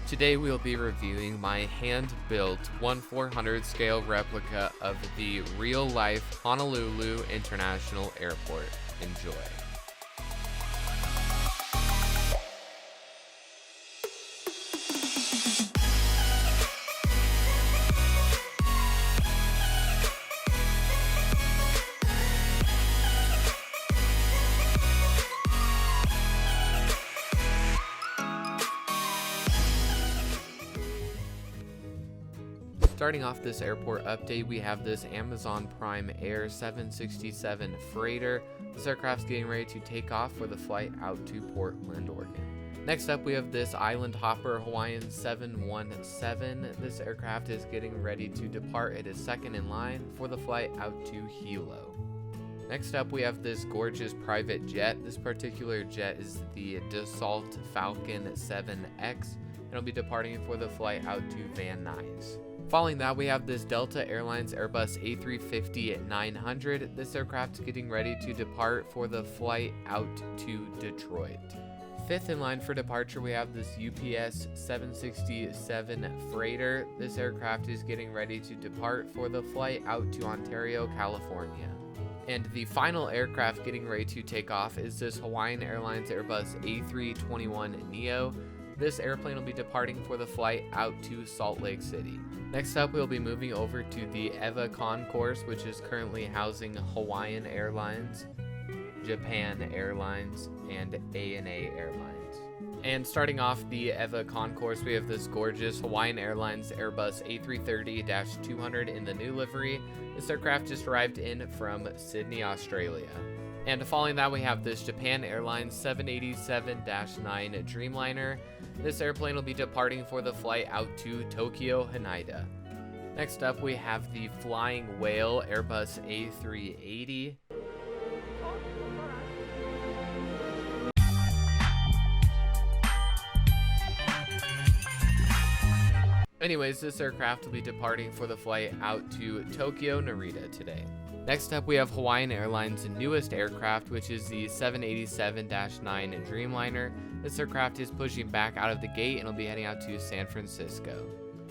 Today we'll be reviewing my hand-built 1/400 scale replica of the real-life Honolulu International Airport. Enjoy. Starting off this airport update, we have this Amazon Prime Air 767 freighter. This aircraft's getting ready to take off for the flight out to Portland, Oregon. Next up, we have this Island Hopper Hawaiian 717. This aircraft is getting ready to depart. It is second in line for the flight out to Hilo. Next up, we have this gorgeous private jet. This particular jet is the Dassault Falcon 7X, and it'll be departing for the flight out to Van Nuys. Following that, we have this Delta Airlines Airbus A350-900. This aircraft is getting ready to depart for the flight out to Detroit. Fifth in line for departure, we have this UPS 767 freighter. This aircraft is getting ready to depart for the flight out to Ontario, California. And the final aircraft getting ready to take off is this Hawaiian Airlines Airbus A321neo. This airplane will be departing for the flight out to Salt Lake City. Next up, we'll be moving over to the Ewa Concourse, which is currently housing Hawaiian Airlines, Japan Airlines, and ANA Airlines. And starting off the Ewa Concourse, we have this gorgeous Hawaiian Airlines Airbus A330-200 in the new livery. This aircraft just arrived in from Sydney, Australia. And following that, we have this Japan Airlines 787-9 Dreamliner. This airplane will be departing for the flight out to Tokyo, Haneda. Next up, we have the Flying Whale Airbus A380. Anyways, this aircraft will be departing for the flight out to Tokyo, Narita today. Next up, we have Hawaiian Airlines' newest aircraft, which is the 787-9 Dreamliner. This aircraft is pushing back out of the gate and will be heading out to San Francisco.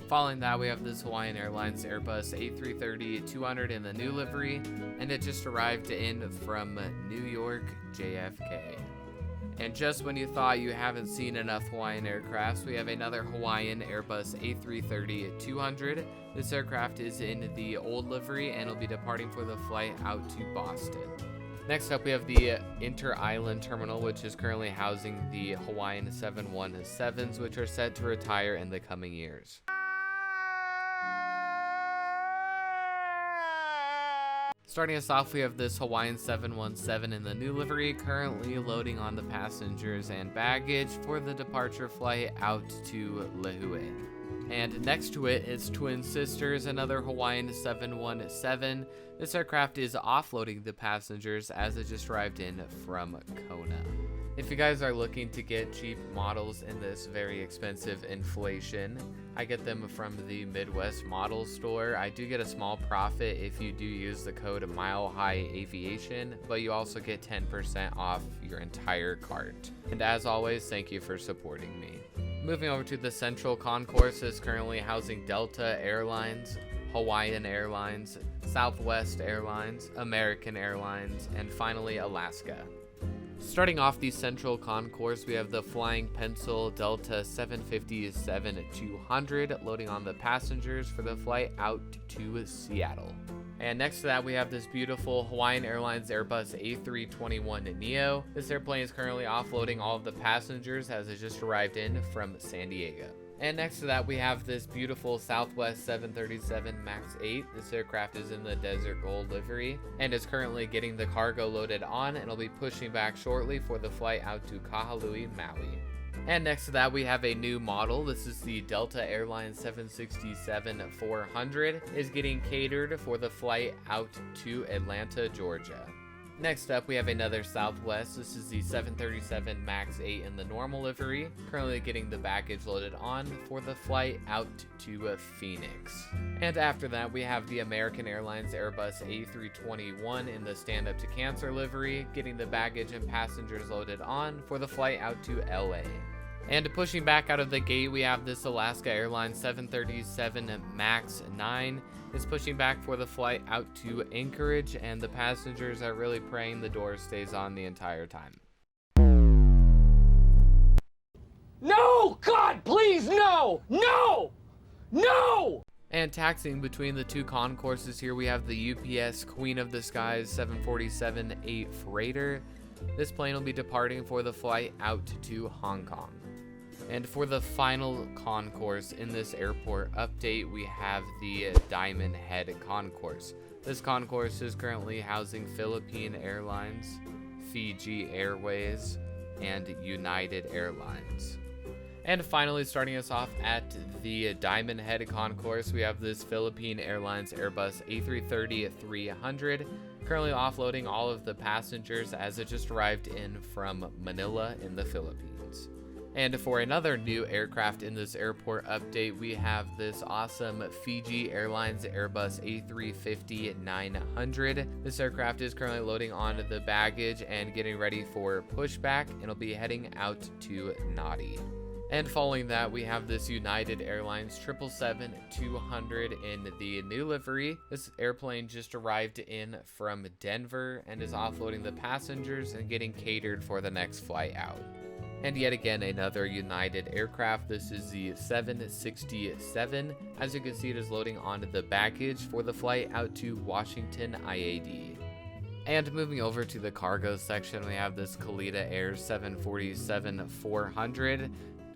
Following that, we have this Hawaiian Airlines Airbus A330-200 in the new livery, and it just arrived in from New York, JFK. And just when you thought you haven't seen enough Hawaiian aircrafts, we have another Hawaiian Airbus A330-200. This aircraft is in the old livery and will be departing for the flight out to Boston. Next up, we have the Inter-Island Terminal, which is currently housing the Hawaiian 717s, which are set to retire in the coming years. Starting us off, we have this Hawaiian 717 in the new livery, currently loading on the passengers and baggage for the departure flight out to Lihue. And next to it is Twin Sisters, another Hawaiian 717. This aircraft is offloading the passengers as it just arrived in from Kona. If you guys are looking to get cheap models in this very expensive inflation, I get them from the Midwest Model Store. I do get a small profit if you do use the code MileHigh Aviation, but you also get 10% off your entire cart. And as always, thank you for supporting me. Moving over to the Central Concourse is currently housing Delta Airlines, Hawaiian Airlines, Southwest Airlines, American Airlines, and finally Alaska. Starting off the Central Concourse, we have the Flying Pencil Delta 757-200 loading on the passengers for the flight out to Seattle. And next to that, we have this beautiful Hawaiian Airlines Airbus A321neo. This airplane is currently offloading all of the passengers as it just arrived in from San Diego. And next to that, we have this beautiful Southwest 737 MAX 8. This aircraft is in the Desert Gold livery and is currently getting the cargo loaded on and will be pushing back shortly for the flight out to Kahului, Maui. And next to that, we have a new model. This is the Delta Airlines 767-400. Is getting catered for the flight out to Atlanta, Georgia. Next up, we have another Southwest. This is the 737 MAX 8 in the normal livery, currently getting the baggage loaded on for the flight out to Phoenix. And after that, we have the American Airlines Airbus A321 in the stand-up to cancer livery, getting the baggage and passengers loaded on for the flight out to LA. And pushing back out of the gate, we have this Alaska Airlines 737 MAX 9. It's pushing back for the flight out to Anchorage, and the passengers are really praying the door stays on the entire time. No! God, please, no! No! No! And taxiing between the two concourses here, we have the UPS Queen of the Skies 747-8 Freighter. This plane will be departing for the flight out to Hong Kong. And for the final concourse in this airport update, we have the Diamond Head Concourse. This concourse is currently housing Philippine Airlines, Fiji Airways, and United Airlines. And finally, starting us off at the Diamond Head Concourse, we have this Philippine Airlines Airbus A330-300, currently offloading all of the passengers as it just arrived in from Manila in the Philippines. And for another new aircraft in this airport update, we have this awesome Fiji Airlines Airbus A350-900. This aircraft is currently loading on the baggage and getting ready for pushback, and it'll be heading out to Nadi. And following that, we have this United Airlines 777-200 in the new livery. This airplane just arrived in from Denver and is offloading the passengers and getting catered for the next flight out. And yet again, another United aircraft. This is the 767. As you can see, it is loading onto the baggage for the flight out to Washington IAD. And moving over to the cargo section, we have this Kalitta Air 747-400,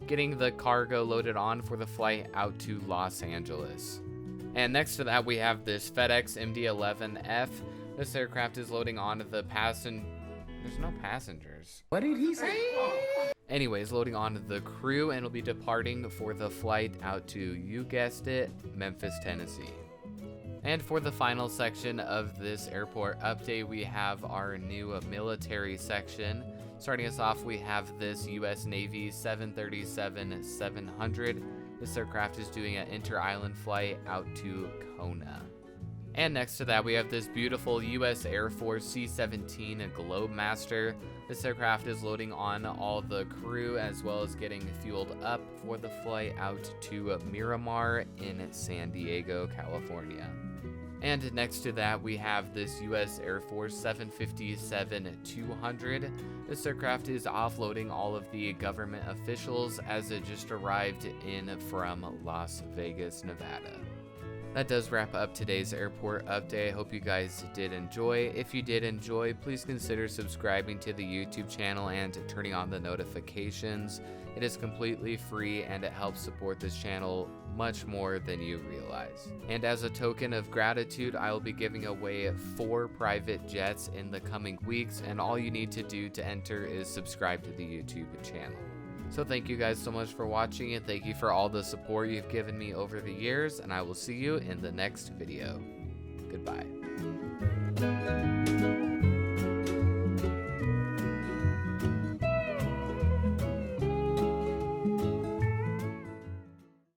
getting the cargo loaded on for the flight out to Los Angeles. And next to that, we have this FedEx MD-11F. This aircraft is loading onto the There's no passengers. What did he say? Anyways, loading onto the crew, and will be departing for the flight out to, you guessed it, Memphis, Tennessee. And for the final section of this airport update, we have our new military section. Starting us off, we have this U.S. Navy 737-700. This aircraft is doing an inter-island flight out to Kona. And next to that, we have this beautiful U.S. Air Force C-17 Globemaster. This aircraft is loading on all the crew as well as getting fueled up for the flight out to Miramar in San Diego, California. And next to that, we have this U.S. Air Force 757-200. This aircraft is offloading all of the government officials as it just arrived in from Las Vegas, Nevada. That does wrap up today's airport update. I hope you guys did enjoy. If you did enjoy, please consider subscribing to the YouTube channel and turning on the notifications. It is completely free and it helps support this channel much more than you realize. And as a token of gratitude, I will be giving away 4 private jets in the coming weeks, and all you need to do to enter is subscribe to the YouTube channel. So thank you guys so much for watching, and thank you for all the support you've given me over the years, and I will see you in the next video. Goodbye.